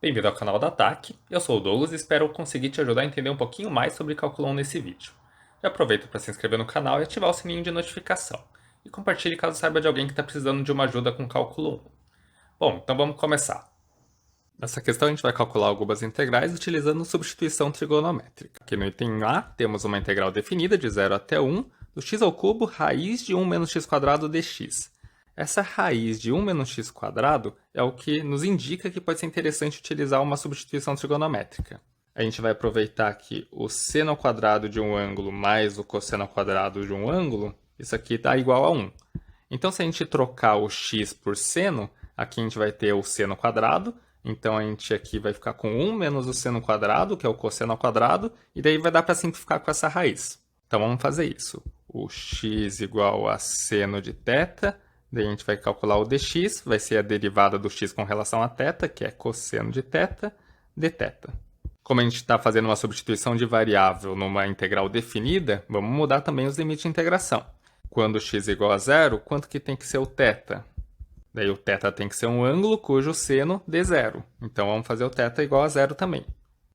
Bem-vindo ao canal da TAC, eu sou o Douglas e espero conseguir te ajudar a entender um pouquinho mais sobre Cálculo 1 nesse vídeo. Já aproveita para se inscrever no canal e ativar o sininho de notificação. E compartilhe caso saiba de alguém que está precisando de uma ajuda com Cálculo 1. Bom, então vamos começar. Nessa questão a gente vai calcular algumas integrais utilizando substituição trigonométrica. Aqui no item A temos uma integral definida de 0 até 1 do x ao cubo raiz de 1 menos x² dx. Essa raiz de 1 menos x² é o que nos indica que pode ser interessante utilizar uma substituição trigonométrica. A gente vai aproveitar que o seno ao quadrado de um ângulo mais o cosseno ao quadrado de um ângulo, isso aqui está igual a 1. Então, se a gente trocar o x por seno, aqui a gente vai ter o seno quadrado, então a gente aqui vai ficar com 1 menos o seno quadrado, que é o cosseno ao quadrado, e daí vai dar para simplificar com essa raiz. Então vamos fazer isso. O x igual a seno de θ. Daí a gente vai calcular o dx, vai ser a derivada do x com relação a θ, que é cosseno de θ, dθ. Como a gente está fazendo uma substituição de variável numa integral definida, vamos mudar também os limites de integração. Quando x é igual a zero, quanto que tem que ser o θ? Daí o θ tem que ser um ângulo cujo seno dê zero. Então vamos fazer o θ igual a zero também.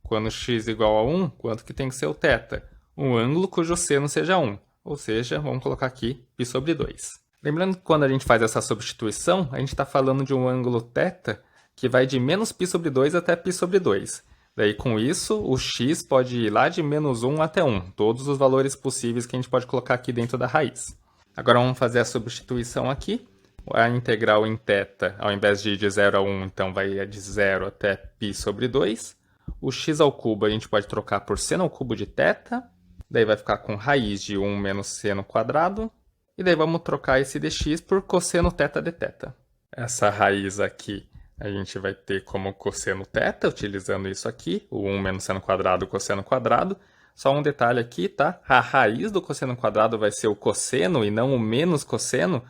Quando x é igual a 1, quanto que tem que ser o θ? Um ângulo cujo seno seja 1. Ou seja, vamos colocar aqui π sobre 2. Lembrando que quando a gente faz essa substituição, a gente está falando de um ângulo θ que vai de menos π sobre 2 até π sobre 2. Daí, com isso, o x pode ir lá de menos 1 até 1, todos os valores possíveis que a gente pode colocar aqui dentro da raiz. Agora vamos fazer a substituição aqui. A integral em θ, ao invés de ir de 0 a 1, então vai de 0 até π sobre 2. O x ao cubo a gente pode trocar por seno ao cubo de θ. Daí vai ficar com raiz de 1 menos seno quadrado. E daí vamos trocar esse dx por cosseno θ dθ. Essa raiz aqui a gente vai ter como cosseno θ, utilizando isso aqui, o 1 menos seno quadrado, cosseno quadrado. Só um detalhe aqui, tá? A raiz do cosseno quadrado vai ser o cosseno e não o menos cosseno,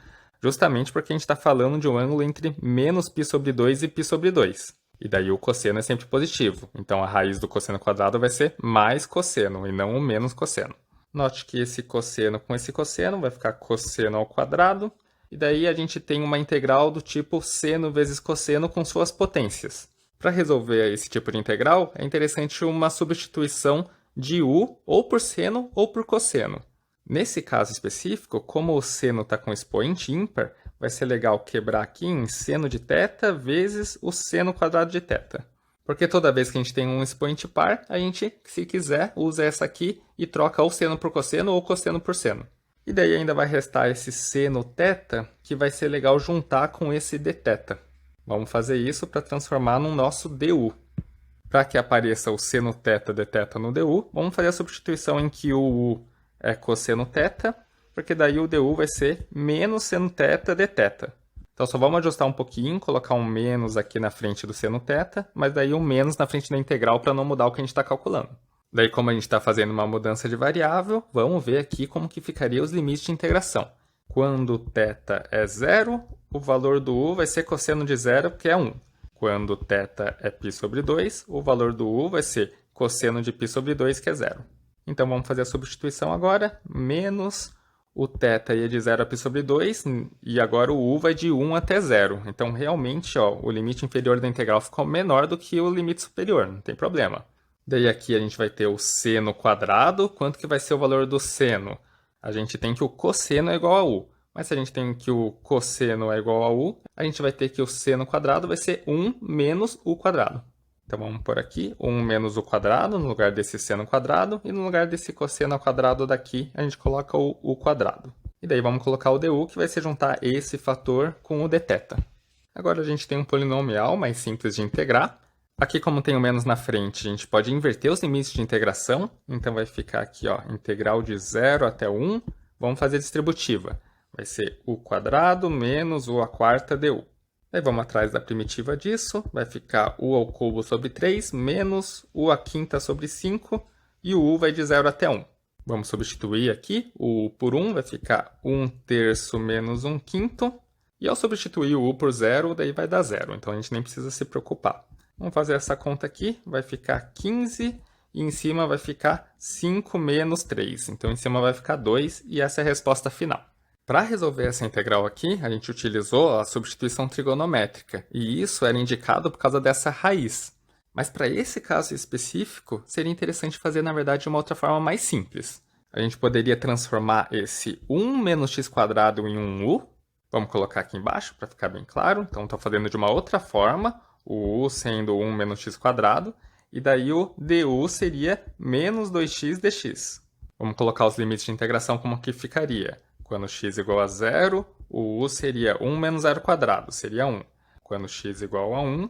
justamente porque a gente está falando de um ângulo entre menos π sobre 2 e π sobre 2. E daí o cosseno é sempre positivo. Então a raiz do cosseno quadrado vai ser mais cosseno e não o menos cosseno. Note que esse cosseno com esse cosseno vai ficar cosseno ao quadrado. E daí a gente tem uma integral do tipo seno vezes cosseno com suas potências. Para resolver esse tipo de integral, é interessante uma substituição de u ou por seno ou por cosseno. Nesse caso específico, como o seno está com expoente ímpar, vai ser legal quebrar aqui em seno de θ vezes o seno quadrado de θ. Porque toda vez que a gente tem um expoente par, a gente, se quiser, usa essa aqui e troca ou seno por cosseno ou cosseno por seno. E daí ainda vai restar esse seno θ, que vai ser legal juntar com esse dθ. Vamos fazer isso para transformar no nosso du. Para que apareça o seno θ dθ no du, vamos fazer a substituição em que o u é cosseno θ, porque daí o du vai ser menos seno θ dθ. Então só vamos ajustar um pouquinho, colocar um menos aqui na frente do seno θ, mas daí um menos na frente da integral para não mudar o que a gente está calculando. Daí, como a gente está fazendo uma mudança de variável, vamos ver aqui como que ficaria os limites de integração. Quando θ é 0, o valor do u vai ser cosseno de 0, que é 1. Quando θ é π sobre 2, o valor do u vai ser cosseno de π sobre 2, que é 0. Então vamos fazer a substituição agora, menos o θ ia de 0 a π sobre 2, e agora o u vai de 1 até 0. Então, realmente, ó, o limite inferior da integral ficou menor do que o limite superior, não tem problema. Daí aqui a gente vai ter o seno quadrado. Quanto que vai ser o valor do seno? A gente tem que o cosseno é igual a u. Mas se a gente tem que o cosseno é igual a u, a gente vai ter que o seno quadrado vai ser 1 menos u quadrado. Então vamos por aqui 1 menos u quadrado no lugar desse seno quadrado, e no lugar desse cosseno ao quadrado daqui a gente coloca o u quadrado. E daí vamos colocar o du, que vai ser juntar esse fator com o dθ. Agora a gente tem um polinomial mais simples de integrar. Aqui, como tem o menos na frente, a gente pode inverter os limites de integração. Então vai ficar aqui, ó, integral de 0 até 1. Vamos fazer distributiva. Vai ser u quadrado menos u à quarta du. Aí vamos atrás da primitiva disso, vai ficar u ao cubo sobre 3 menos u à quinta sobre 5, e o u vai de 0 até 1. Vamos substituir aqui, o u por 1 vai ficar 1 terço menos 1 quinto, e ao substituir o u por 0, daí vai dar 0, então a gente nem precisa se preocupar. Vamos fazer essa conta aqui, vai ficar 15, e em cima vai ficar 5 menos 3, então em cima vai ficar 2, e essa é a resposta final. Para resolver essa integral aqui, a gente utilizou a substituição trigonométrica, e isso era indicado por causa dessa raiz. Mas para esse caso específico, seria interessante fazer, na verdade, de uma outra forma mais simples. A gente poderia transformar esse 1 menos x² em um u. Vamos colocar aqui embaixo para ficar bem claro. Então, estou fazendo de uma outra forma, o u sendo 1 menos x², e daí o du seria menos 2x dx. Vamos colocar os limites de integração como que ficaria. Quando x igual a 0, o u seria 1 menos 0², seria 1. Quando x igual a 1,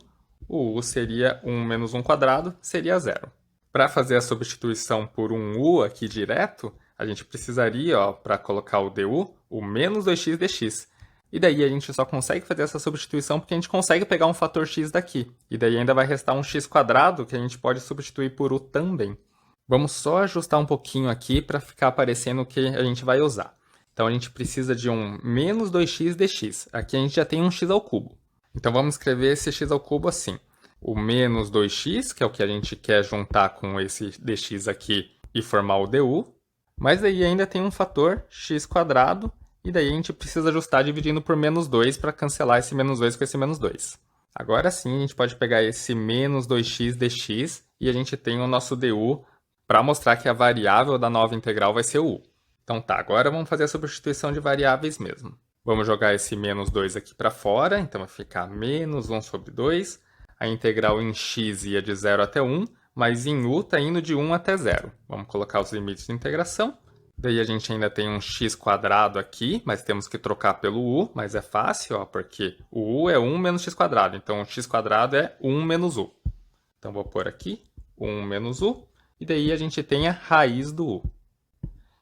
o u seria 1 menos 1², seria 0. Para fazer a substituição por um u aqui direto, a gente precisaria, para colocar o du, o menos 2x dx. E daí a gente só consegue fazer essa substituição porque a gente consegue pegar um fator x daqui. E daí ainda vai restar um x² que a gente pode substituir por u também. Vamos só ajustar um pouquinho aqui para ficar aparecendo o que a gente vai usar. Então a gente precisa de um menos 2x dx. Aqui a gente já tem um x ao cubo. Então vamos escrever esse x ao cubo assim. O menos 2x, que é o que a gente quer juntar com esse dx aqui e formar o du. Mas aí ainda tem um fator x², e daí a gente precisa ajustar dividindo por menos 2 para cancelar esse menos 2 com esse menos 2. Agora sim a gente pode pegar esse menos 2x dx e a gente tem o nosso du para mostrar que a variável da nova integral vai ser o u. Então tá, agora vamos fazer a substituição de variáveis mesmo. Vamos jogar esse menos 2 aqui para fora, então vai ficar menos 1 sobre 2. A integral em x ia de 0 até 1, mas em u está indo de 1 até 0. Vamos colocar os limites de integração. Daí a gente ainda tem um x² aqui, mas temos que trocar pelo u, mas é fácil, porque o u é 1 menos x², então o x² é 1 menos u. Então vou pôr aqui 1 menos u, e daí a gente tem a raiz do u.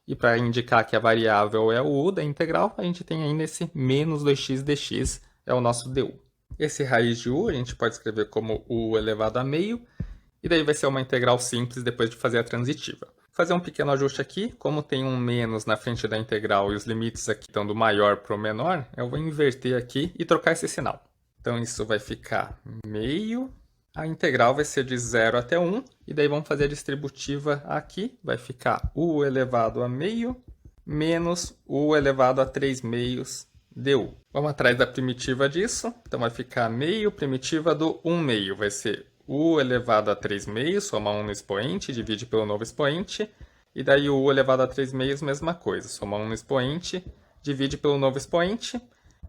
E para indicar que a variável é o u da integral, a gente tem ainda esse menos 2x dx, é o nosso du. Esse raiz de u a gente pode escrever como u elevado a meio, e daí vai ser uma integral simples depois de fazer a transitiva. Vou fazer um pequeno ajuste aqui, como tem um menos na frente da integral e os limites aqui estão do maior para o menor, eu vou inverter aqui e trocar esse sinal. Então isso vai ficar meio, a integral vai ser de 0 até 1, e daí vamos fazer a distributiva aqui, vai ficar u elevado a meio menos u elevado a 3 meios du. Vamos atrás da primitiva disso, então vai ficar meio, primitiva do 1 meio, vai ser u elevado a 3 meios, soma 1 no expoente, divide pelo novo expoente, e daí o u elevado a 3 meios, mesma coisa, soma 1 no expoente, divide pelo novo expoente,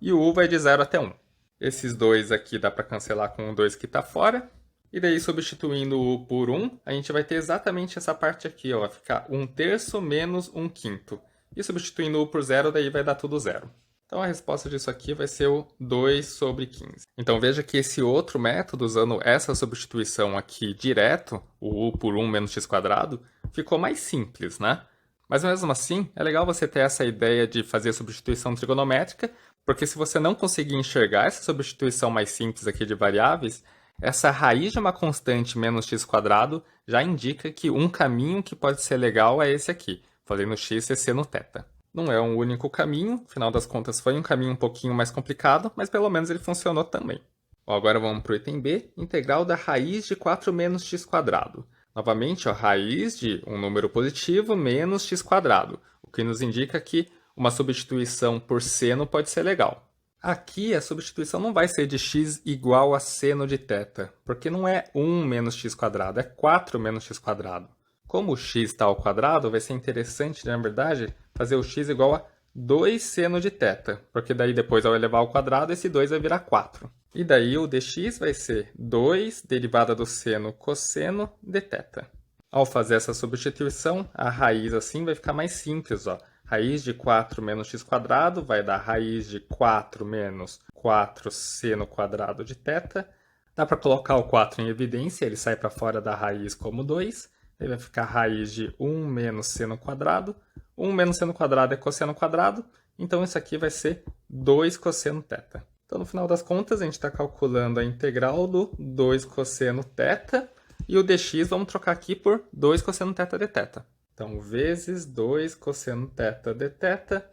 e o u vai de 0 até 1. Esses dois aqui dá para cancelar com o 2 que está fora, e daí substituindo o u por 1, a gente vai ter exatamente essa parte aqui, ó, vai ficar 1/3 menos 1/5. E substituindo o u por 0, daí vai dar tudo 0. Então a resposta disso aqui vai ser o 2 sobre 15. Então veja que esse outro método, usando essa substituição aqui direto, o u por 1 menos x², ficou mais simples, né? Mas mesmo assim, é legal você ter essa ideia de fazer a substituição trigonométrica, porque se você não conseguir enxergar essa substituição mais simples aqui de variáveis, essa raiz de uma constante menos x² já indica que um caminho que pode ser legal é esse aqui, fazendo x ser seno θ. Não é um único caminho, afinal das contas foi um caminho um pouquinho mais complicado, mas pelo menos ele funcionou também. Bom, agora vamos para o item B, integral da raiz de 4 menos x². Novamente, a raiz de um número positivo menos x², o que nos indica que uma substituição por seno pode ser legal. Aqui a substituição não vai ser de x igual a seno de θ, porque não é 1 menos x², é 4 menos x². Como o x está ao quadrado, vai ser interessante, na verdade, fazer o x igual a 2 seno de θ, porque daí depois ao elevar ao quadrado, esse 2 vai virar 4. E daí o dx vai ser 2 derivada do seno cosseno de θ. Ao fazer essa substituição, a raiz assim vai ficar mais simples, ó. Raiz de 4 menos x² vai dar raiz de 4 menos 4 seno quadrado de θ. Dá para colocar o 4 em evidência, ele sai para fora da raiz como 2. Aí vai ficar raiz de 1 menos seno quadrado. 1 menos seno quadrado é cosseno quadrado, então isso aqui vai ser 2 cosseno θ. Então, no final das contas, a gente está calculando a integral do 2 cosseno θ, e o dx vamos trocar aqui por 2 cosseno θ de θ. Então, vezes 2 cosseno θ de θ.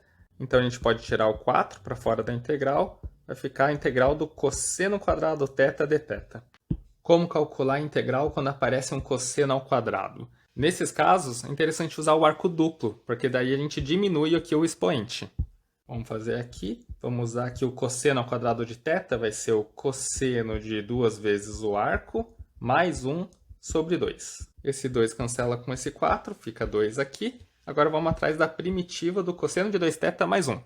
Então, a gente pode tirar o 4 para fora da integral, vai ficar a integral do cosseno quadrado θ de θ. Como calcular a integral quando aparece um cosseno ao quadrado? Nesses casos, é interessante usar o arco duplo, porque daí a gente diminui aqui o expoente. Vamos fazer aqui, vamos usar aqui o cosseno ao quadrado de θ, vai ser o cosseno de 2 vezes o arco, mais 1 sobre 2. Esse 2 cancela com esse 4, fica 2 aqui. Agora vamos atrás da primitiva do cosseno de 2θ mais 1.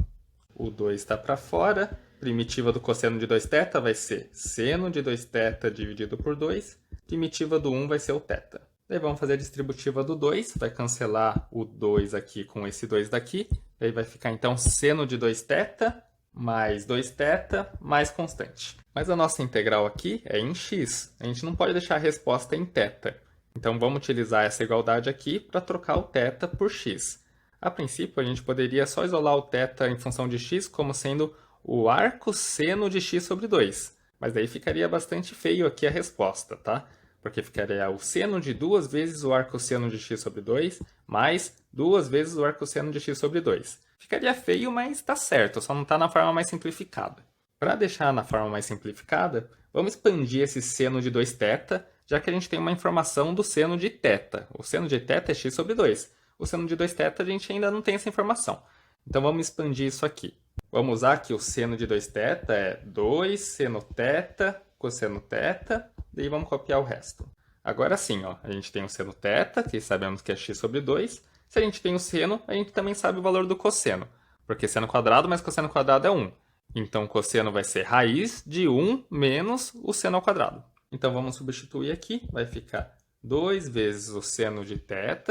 O 2 está para fora. Primitiva do cosseno de 2θ vai ser seno de 2θ dividido por 2. Primitiva do 1 vai ser o θ. Daí vamos fazer a distributiva do 2. Vai cancelar o 2 aqui com esse 2 daqui. Daí vai ficar então seno de 2θ mais 2θ mais constante. Mas a nossa integral aqui é em x. A gente não pode deixar a resposta em θ. Então vamos utilizar essa igualdade aqui para trocar o θ por x. A princípio, a gente poderia só isolar o θ em função de x como sendo o arco seno de x sobre 2. Mas daí ficaria bastante feio aqui a resposta, tá? Porque ficaria o seno de 2 vezes o arco seno de x sobre 2 mais 2 vezes o arco seno de x sobre 2. Ficaria feio, mas está certo, só não está na forma mais simplificada. Para deixar na forma mais simplificada, vamos expandir esse seno de 2θ, já que a gente tem uma informação do seno de θ. O seno de θ é x sobre 2. O seno de 2θ a gente ainda não tem essa informação. Então vamos expandir isso aqui. Vamos usar que o seno de 2θ é 2 seno θ cosseno θ, daí vamos copiar o resto. Agora sim, ó, a gente tem o seno θ, que sabemos que é x sobre 2. Se a gente tem o seno, a gente também sabe o valor do cosseno, porque seno quadrado mais cosseno quadrado é 1. Então o cosseno vai ser raiz de 1 menos o seno ao quadrado. Então vamos substituir aqui, vai ficar 2 vezes o seno de θ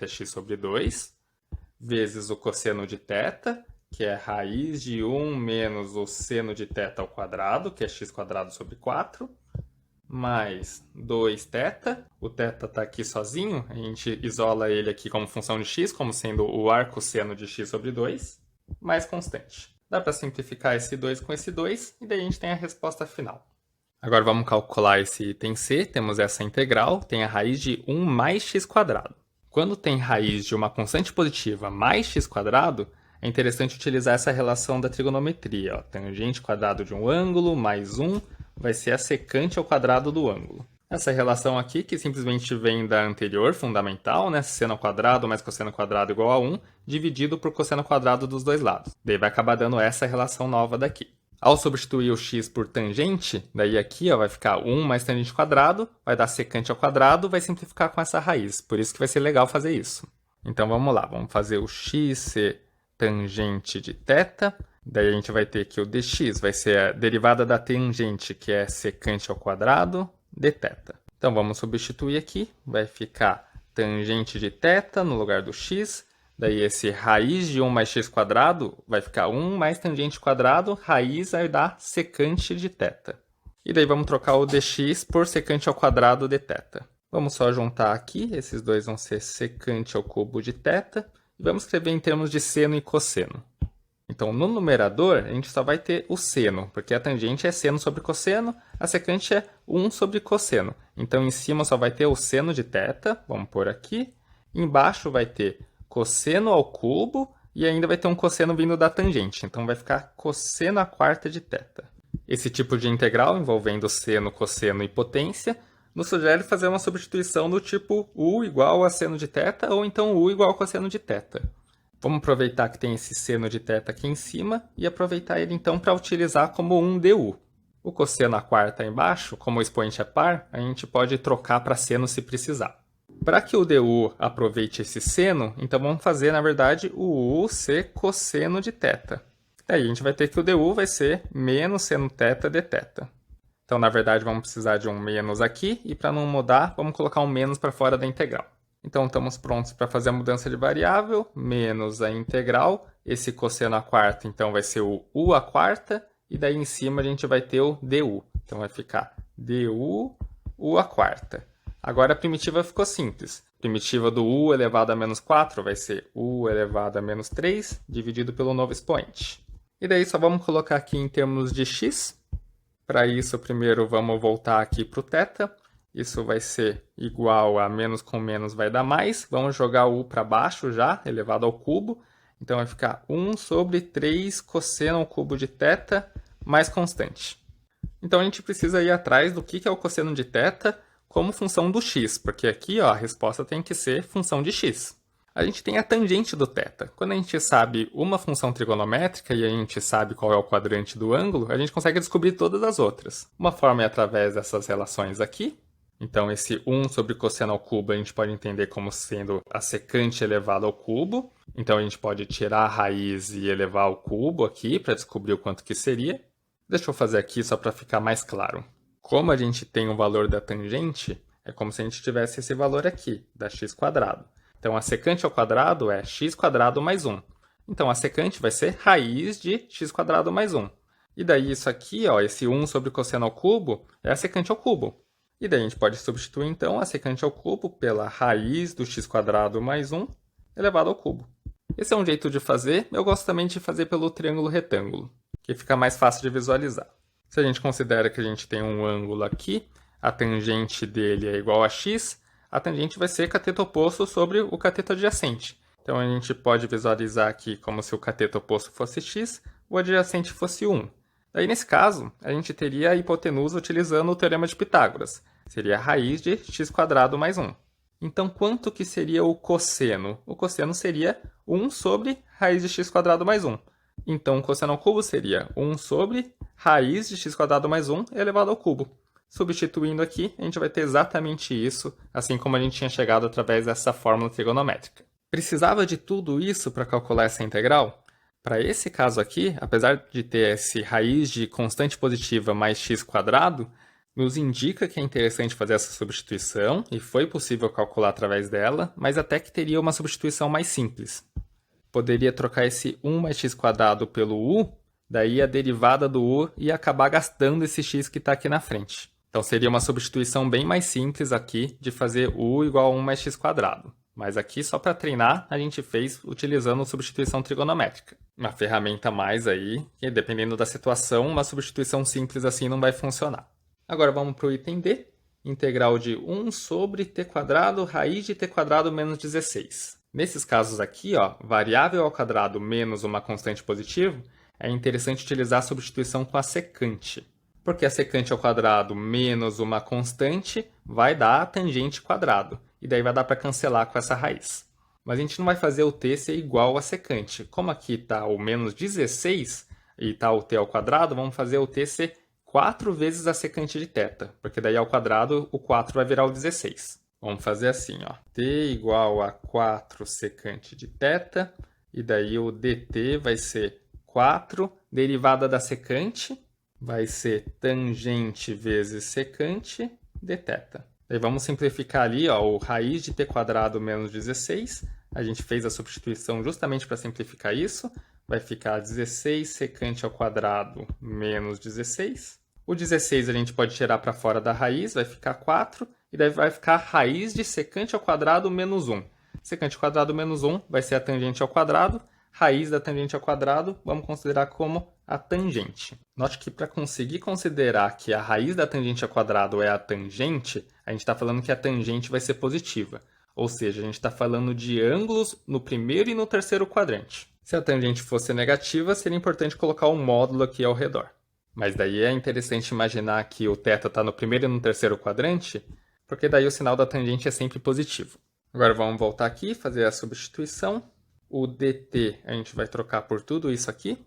é x sobre 2, vezes o cosseno de θ, que é raiz de 1 menos o seno de θ ao quadrado, que é x quadrado sobre 4, mais 2θ. O θ está aqui sozinho, a gente isola ele aqui como função de x, como sendo o arco seno de x sobre 2, mais constante. Dá para simplificar esse 2 com esse 2, e daí a gente tem a resposta final. Agora vamos calcular esse item C, temos essa integral, tem a raiz de 1 mais x quadrado. Quando tem raiz de uma constante positiva mais x quadrado, é interessante utilizar essa relação da trigonometria. Ó. Tangente quadrado de um ângulo mais 1 vai ser a secante ao quadrado do ângulo. Essa relação aqui, que simplesmente vem da anterior, fundamental, né? Seno ao quadrado mais cosseno quadrado igual a 1, dividido por cosseno quadrado dos dois lados. Daí vai acabar dando essa relação nova daqui. Ao substituir o x por tangente, daí aqui ó, vai ficar 1 mais tangente quadrado, vai dar secante ao quadrado, vai simplificar com essa raiz. Por isso que vai ser legal fazer isso. Então vamos lá, vamos fazer o x ser tangente de θ. Daí a gente vai ter que o dx vai ser a derivada da tangente, que é secante ao quadrado, de θ. Então vamos substituir aqui, vai ficar tangente de θ no lugar do x. Daí esse raiz de 1 mais x quadrado vai ficar 1 mais tangente quadrado, raiz vai dar secante de θ. E daí vamos trocar o dx por secante ao quadrado de θ. Vamos só juntar aqui, esses dois vão ser secante ao cubo de θ. E vamos escrever em termos de seno e cosseno. Então no numerador a gente só vai ter o seno, porque a tangente é seno sobre cosseno, a secante é 1 sobre cosseno. Então em cima só vai ter o seno de θ, vamos pôr aqui. Embaixo vai ter cosseno ao cubo, e ainda vai ter um cosseno vindo da tangente. Então vai ficar cosseno à quarta de θ. Esse tipo de integral, envolvendo seno, cosseno e potência, nos sugere fazer uma substituição do tipo u igual a seno de θ, ou então u igual a cosseno de θ. Vamos aproveitar que tem esse seno de θ aqui em cima, e aproveitar ele então para utilizar como um du. O cosseno à quarta embaixo, como o expoente é par, a gente pode trocar para seno se precisar. Para que o du aproveite esse seno, então vamos fazer, na verdade, o u ser cosseno de θ. Daí a gente vai ter que o du vai ser menos seno θ de θ. Então, na verdade, vamos precisar de um menos aqui, e para não mudar, vamos colocar um menos para fora da integral. Então, estamos prontos para fazer a mudança de variável, menos a integral. Esse cosseno à quarta, então, vai ser o u à quarta, e daí em cima a gente vai ter o du. Então, vai ficar du u à quarta. Agora a primitiva ficou simples. Primitiva do u elevado a menos 4 vai ser u elevado a menos 3, dividido pelo novo expoente. E daí só vamos colocar aqui em termos de x. Para isso, primeiro vamos voltar aqui para o θ. Isso vai ser igual a menos com menos vai dar mais. Vamos jogar o u para baixo já, elevado ao cubo. Então vai ficar 1 sobre 3 cosseno ao cubo de θ mais constante. Então a gente precisa ir atrás do que é o cosseno de θ como função do x, porque aqui ó, a resposta tem que ser função de x. A gente tem a tangente do θ. Quando a gente sabe uma função trigonométrica e a gente sabe qual é o quadrante do ângulo, a gente consegue descobrir todas as outras. Uma forma é através dessas relações aqui. Então, esse 1 sobre cosseno ao cubo a gente pode entender como sendo a secante elevada ao cubo. Então, a gente pode tirar a raiz e elevar ao cubo aqui para descobrir o quanto que seria. Deixa eu fazer aqui só para ficar mais claro. Como a gente tem o valor da tangente, é como se a gente tivesse esse valor aqui, da x². Então, a secante ao quadrado é x² mais 1. Então, a secante vai ser raiz de x² mais 1. E daí isso aqui, ó, esse 1 sobre cosseno ao cubo, é a secante ao cubo. E daí a gente pode substituir, então, a secante ao cubo pela raiz do x² mais 1 elevado ao cubo. Esse é um jeito de fazer. Eu gosto também de fazer pelo triângulo retângulo, que fica mais fácil de visualizar. Se a gente considera que a gente tem um ângulo aqui, a tangente dele é igual a x, a tangente vai ser cateto oposto sobre o cateto adjacente. Então, a gente pode visualizar aqui como se o cateto oposto fosse x, o adjacente fosse 1. Daí, nesse caso, a gente teria a hipotenusa utilizando o teorema de Pitágoras. Seria a raiz de x² mais 1. Então, quanto que seria o cosseno? O cosseno seria 1 sobre raiz de x² mais 1. Então, o cosseno ao cubo seria 1 sobre raiz de x² mais 1 elevado ao cubo. Substituindo aqui, a gente vai ter exatamente isso, assim como a gente tinha chegado através dessa fórmula trigonométrica. Precisava de tudo isso para calcular essa integral? Para esse caso aqui, apesar de ter esse raiz de constante positiva mais x², nos indica que é interessante fazer essa substituição, e foi possível calcular através dela, mas até que teria uma substituição mais simples. Poderia trocar esse 1 mais x² pelo u, daí a derivada do u ia acabar gastando esse x que está aqui na frente. Então seria uma substituição bem mais simples aqui de fazer u igual a 1 mais x². Mas aqui, só para treinar, a gente fez utilizando substituição trigonométrica. Uma ferramenta a mais aí, que dependendo da situação, uma substituição simples assim não vai funcionar. Agora vamos para o item D. Integral de 1 sobre t² raiz de t² menos 16. Nesses casos aqui, ó, variável ao quadrado menos uma constante positiva, é interessante utilizar a substituição com a secante. Porque a secante ao quadrado menos uma constante vai dar a tangente quadrado. E daí vai dar para cancelar com essa raiz. Mas a gente não vai fazer o t ser igual a secante. Como aqui está o menos 16 e está o t ao quadrado, vamos fazer o t ser 4 vezes a secante de θ. Porque daí ao quadrado o 4 vai virar o 16. Vamos fazer assim, ó. T igual a 4 secante de θ. E daí o dt vai ser 4 derivada da secante. Vai ser tangente vezes secante dθ. Daí vamos simplificar ali, ó, o raiz de t² menos 16. A gente fez a substituição justamente para simplificar isso. Vai ficar 16 secante ao quadrado menos 16. O 16 a gente pode tirar para fora da raiz, vai ficar 4. E daí vai ficar raiz de secante ao quadrado menos 1. Secante ao quadrado menos 1 vai ser a tangente ao quadrado. Raiz da tangente ao quadrado, vamos considerar como a tangente. Note que para conseguir considerar que a raiz da tangente ao quadrado é a tangente, a gente está falando que a tangente vai ser positiva. Ou seja, a gente está falando de ângulos no primeiro e no terceiro quadrante. Se a tangente fosse negativa, seria importante colocar um módulo aqui ao redor. Mas daí é interessante imaginar que o θ está no primeiro e no terceiro quadrante, porque daí o sinal da tangente é sempre positivo. Agora vamos voltar aqui e fazer a substituição. O dt a gente vai trocar por tudo isso aqui.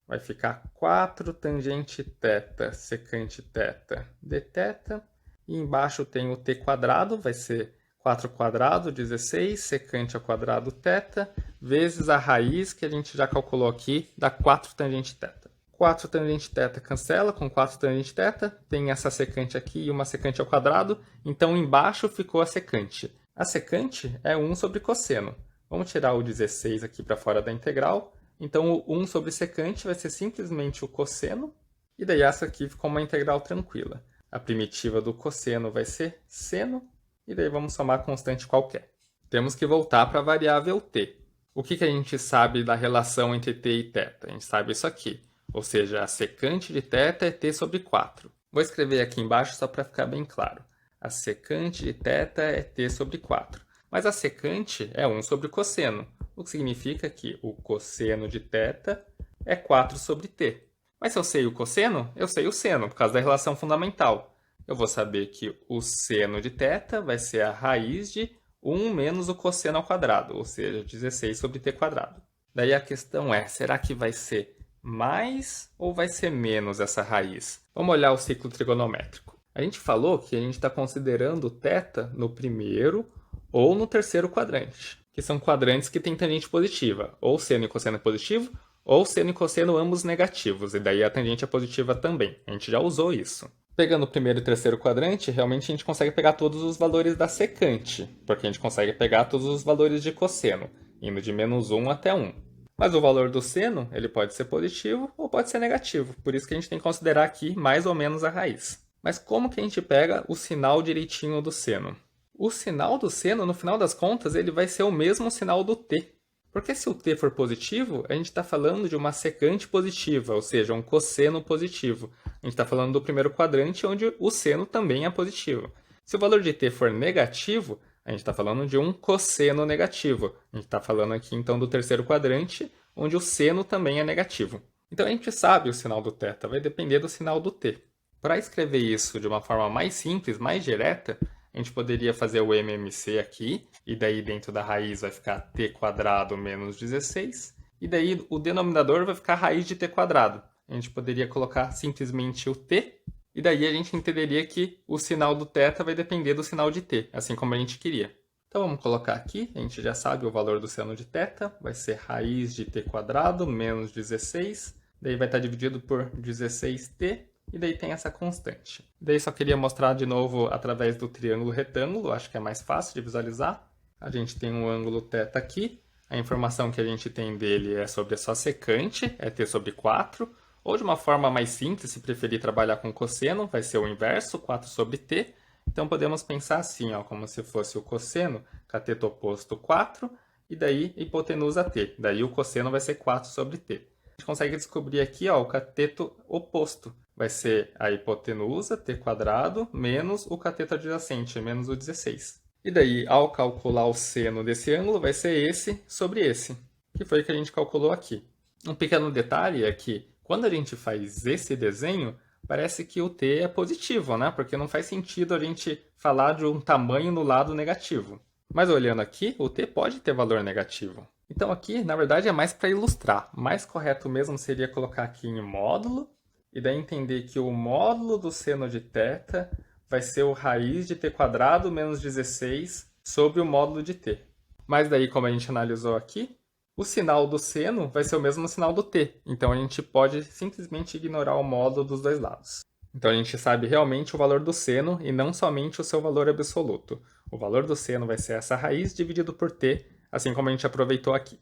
Vai ficar 4 tangente θ secante θ dθ. E embaixo tem o t², vai ser 4², 16, secante ao quadrado θ, vezes a raiz que a gente já calculou aqui, da 4 tangente θ. 4 tangente θ cancela com 4 tangente θ, tem essa secante aqui e uma secante ao quadrado, então embaixo ficou a secante. A secante é 1 sobre cosseno. Vamos tirar o 16 aqui para fora da integral. Então, o 1 sobre secante vai ser simplesmente o cosseno. E daí essa aqui ficou uma integral tranquila. A primitiva do cosseno vai ser seno. E daí vamos somar constante qualquer. Temos que voltar para a variável t. O que a gente sabe da relação entre t e θ? A gente sabe isso aqui. Ou seja, a secante de θ é t sobre 4. Vou escrever aqui embaixo só para ficar bem claro. A secante de θ é t sobre 4. Mas a secante é 1 sobre cosseno, o que significa que o cosseno de θ é 4 sobre t. Mas se eu sei o cosseno, eu sei o seno, por causa da relação fundamental. Eu vou saber que o seno de θ vai ser a raiz de 1 menos o cosseno ao quadrado, ou seja, 16 sobre t². Daí a questão é, será que vai ser mais ou vai ser menos essa raiz? Vamos olhar o ciclo trigonométrico. A A gente falou que a gente está considerando o θ no primeiro ou no terceiro quadrante, que são quadrantes que têm tangente positiva, ou seno e cosseno positivo, ou seno e cosseno ambos negativos, e daí a tangente é positiva também. A gente já usou isso. Pegando o primeiro e terceiro quadrante, realmente a gente consegue pegar todos os valores da secante, porque a gente consegue pegar todos os valores de cosseno, indo de -1 até 1. Mas o valor do seno, ele pode ser positivo ou pode ser negativo, por isso que a gente tem que considerar aqui mais ou menos a raiz. Mas como que a gente pega o sinal direitinho do seno? O sinal do seno, no final das contas, ele vai ser o mesmo sinal do t. Porque se o t for positivo, a gente está falando de uma secante positiva, ou seja, um cosseno positivo. A gente está falando do primeiro quadrante, onde o seno também é positivo. Se o valor de t for negativo, a gente está falando de um cosseno negativo. A gente está falando aqui, então, do terceiro quadrante, onde o seno também é negativo. Então, a gente sabe o sinal do θ, vai depender do sinal do t. Para escrever isso de uma forma mais simples, mais direta, a gente poderia fazer o MMC aqui, e daí dentro da raiz vai ficar t² menos 16, e daí o denominador vai ficar a raiz de t². A gente poderia colocar simplesmente o t, e daí a gente entenderia que o sinal do θ vai depender do sinal de t, assim como a gente queria. Então vamos colocar aqui, a gente já sabe o valor do seno de θ, vai ser raiz de t² menos 16, daí vai estar dividido por 16t, e daí tem essa constante. Daí só queria mostrar de novo através do triângulo retângulo, acho que é mais fácil de visualizar. A gente tem um ângulo θ aqui, a informação que a gente tem dele é sobre a sua secante, é t sobre 4, ou de uma forma mais simples, se preferir trabalhar com cosseno, vai ser o inverso, 4 sobre t. Então podemos pensar assim, ó, como se fosse o cosseno, cateto oposto 4, e daí hipotenusa t. Daí o cosseno vai ser 4 sobre t. A gente consegue descobrir aqui, ó, o cateto oposto. Vai ser a hipotenusa, t² menos o cateto adjacente, menos o 16. E daí, ao calcular o seno desse ângulo, vai ser esse sobre esse, que foi o que a gente calculou aqui. Um pequeno detalhe é que, quando a gente faz esse desenho, parece que o t é positivo, né? Porque não faz sentido a gente falar de um tamanho no lado negativo. Mas olhando aqui, o t pode ter valor negativo. Então aqui, na verdade, é mais para ilustrar. Mais correto mesmo seria colocar aqui em módulo, e daí entender que o módulo do seno de θ vai ser o raiz de t² menos 16 sobre o módulo de t. Mas daí, como a gente analisou aqui, o sinal do seno vai ser o mesmo sinal do t. Então a gente pode simplesmente ignorar o módulo dos dois lados. Então a gente sabe realmente o valor do seno e não somente o seu valor absoluto. O valor do seno vai ser essa raiz dividido por t, assim como a gente aproveitou aqui.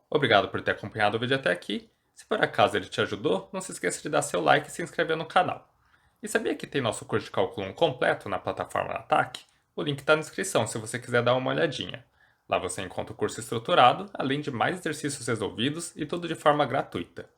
Obrigado por ter acompanhado o vídeo até aqui. Se por acaso ele te ajudou, não se esqueça de dar seu like e se inscrever no canal. E sabia que tem nosso curso de cálculo 1 completo na plataforma Ataque? O link está na descrição se você quiser dar uma olhadinha. Lá você encontra o curso estruturado, além de mais exercícios resolvidos e tudo de forma gratuita.